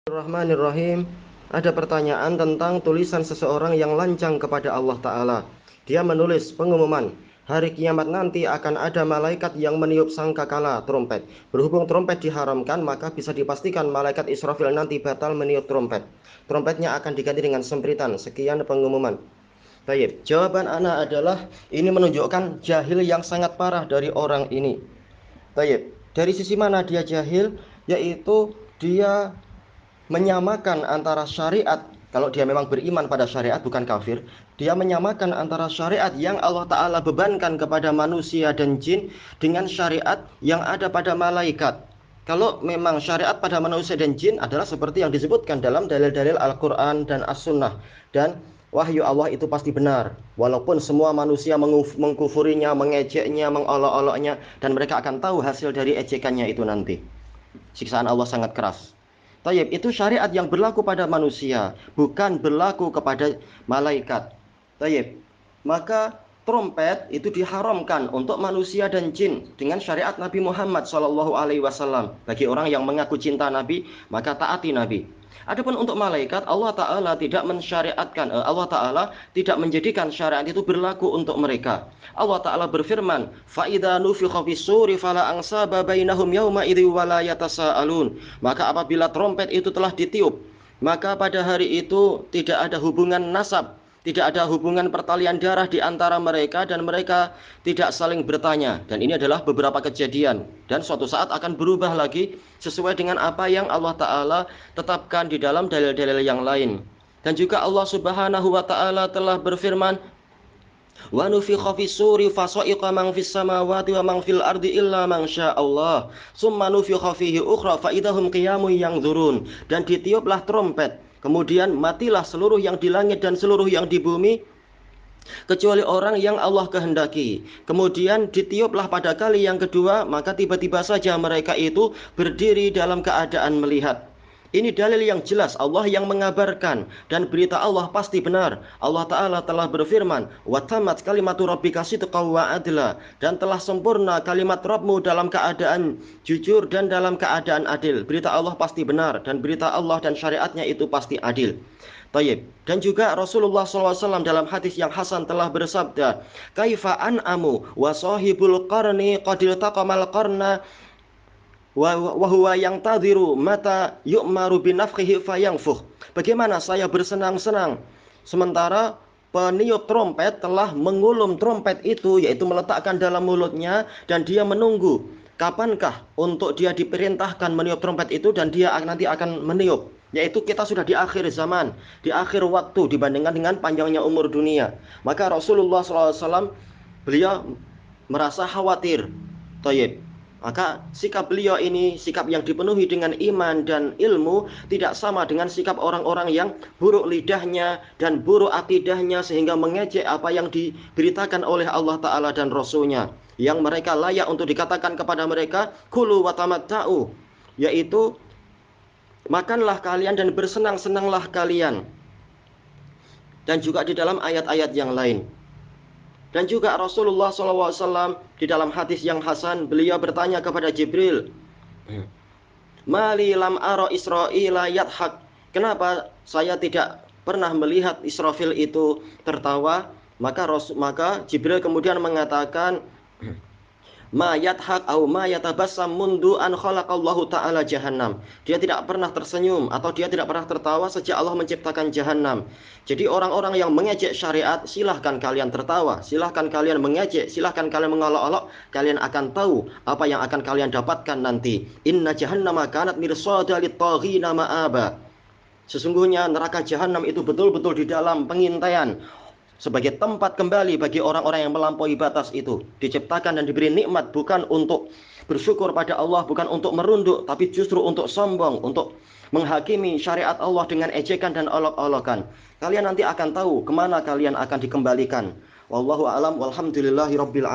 Bismillahirrahmanirrahim. Ada pertanyaan tentang tulisan seseorang yang lancang kepada Allah Ta'ala. Dia menulis pengumuman, hari kiamat nanti akan ada malaikat yang meniup sangkakala trompet. Berhubung trompet diharamkan, maka bisa dipastikan malaikat Israfil nanti batal meniup trompet. Trompetnya akan diganti dengan sempritan. Sekian pengumuman. Baik, jawaban ana adalah ini menunjukkan jahil yang sangat parah dari orang ini. Baik, dari sisi mana dia jahil? Yaitu dia menyamakan antara syariat, kalau dia memang beriman pada syariat bukan kafir, dia menyamakan antara syariat yang Allah Ta'ala bebankan kepada manusia dan jin dengan syariat yang ada pada malaikat. Kalau memang syariat pada manusia dan jin adalah seperti yang disebutkan dalam dalil-dalil Al-Quran dan As-Sunnah, dan wahyu Allah itu pasti benar, walaupun semua manusia mengkufurinya, mengejeknya, mengolok-oloknya, dan mereka akan tahu hasil dari ejekannya itu nanti. Siksaan Allah sangat keras. Tayyib, itu syariat yang berlaku pada manusia, bukan berlaku kepada malaikat. Tayyib. Maka trompet itu diharamkan untuk manusia dan jin dengan syariat Nabi Muhammad SAW. Bagi orang yang mengaku cinta Nabi, maka taati Nabi. Adapun untuk malaikat, Allah Ta'ala tidak mensyariatkan, Allah Ta'ala tidak menjadikan syariat itu berlaku untuk mereka. Allah Ta'ala berfirman, فَإِذَا نُفِخَ فِي الصُّورِ فَلَا أَنْصَابَ بَيْنَهُمْ يَوْمَئِذٍ وَلَا يَتَسَاءَلُونَ. Maka apabila trompet itu telah ditiup, maka pada hari itu tidak ada hubungan nasab, tidak ada hubungan pertalian darah di antara mereka, dan mereka tidak saling bertanya. Dan ini adalah beberapa kejadian, dan suatu saat akan berubah lagi sesuai dengan apa yang Allah Ta'ala tetapkan di dalam dalil-dalil yang lain. Dan juga Allah Subhanahu wa Ta'ala telah berfirman, wa nufikha fis suri fasa'iqa man fis samawati wa man fil ardi illa man sya'allah summa nufikha fihi ukhra fa idahum qiyamun yanzurun. Dan ditiuplah trompet, kemudian matilah seluruh yang di langit dan seluruh yang di bumi kecuali orang yang Allah kehendaki. Kemudian ditiuplah pada kali yang kedua, maka tiba-tiba saja mereka itu berdiri dalam keadaan melihat. Ini dalil yang jelas, Allah yang mengabarkan, dan berita Allah pasti benar. Allah Ta'ala telah berfirman, وَتَمَّتْ كَلِمَةُ رَبِّكَ صِدْقًا وَعَدْلًا. Dan telah sempurna kalimat Rabbmu dalam keadaan jujur dan dalam keadaan adil. Berita Allah pasti benar, dan berita Allah dan syariatnya itu pasti adil. Tayyib. Dan juga Rasulullah SAW dalam hadis yang hasan telah bersabda, kaifa an'amu wa sahibul qarni qadil taqamal qarna wa huwa yang tadhiru mata yu'maru binafkhihi fayanfuh. Bagaimana saya bersenang-senang sementara peniup trompet telah mengulum trompet itu, yaitu meletakkan dalam mulutnya, dan dia menunggu kapankah untuk dia diperintahkan meniup trompet itu, dan dia nanti akan meniup. Yaitu kita sudah di akhir zaman, di akhir waktu dibandingkan dengan panjangnya umur dunia. Maka Rasulullah SAW beliau merasa khawatir. Tayyib. Maka sikap beliau ini sikap yang dipenuhi dengan iman dan ilmu, tidak sama dengan sikap orang-orang yang buruk lidahnya dan buruk akidahnya sehingga mengejek apa yang diberitakan oleh Allah Ta'ala dan Rasulnya, yang mereka layak untuk dikatakan kepada mereka kulu wa tamatta'u, yaitu makanlah kalian dan bersenang-senanglah kalian. Dan juga di dalam ayat-ayat yang lain. Dan juga Rasulullah SAW di dalam hadis yang hasan, beliau bertanya kepada Jibril, Mali lam aro Israila yadhak. Kenapa saya tidak pernah melihat Israfil itu tertawa? Maka Jibril kemudian mengatakan, ma yadhak au ma yatabassam mundu an khalaqallahu ta'ala jahannam. Dia tidak pernah tersenyum atau dia tidak pernah tertawa sejak Allah menciptakan jahannam. Jadi orang-orang yang mengejek syariat, silahkan kalian tertawa, silahkan kalian mengejek, silahkan kalian mengolok-olok, kalian akan tahu apa yang akan kalian dapatkan nanti. Inna jahannama kanat mirsada lit-taghina ma'aba. Sesungguhnya neraka jahannam itu betul-betul di dalam pengintaian, sebagai tempat kembali bagi orang-orang yang melampaui batas itu. Diciptakan dan diberi nikmat bukan untuk bersyukur pada Allah, bukan untuk merunduk, tapi justru untuk sombong, untuk menghakimi syariat Allah dengan ejekan dan olok-olokan. Kalian nanti akan tahu kemana kalian akan dikembalikan. Wallahu a'lam walhamdulillahi rabbil alamin.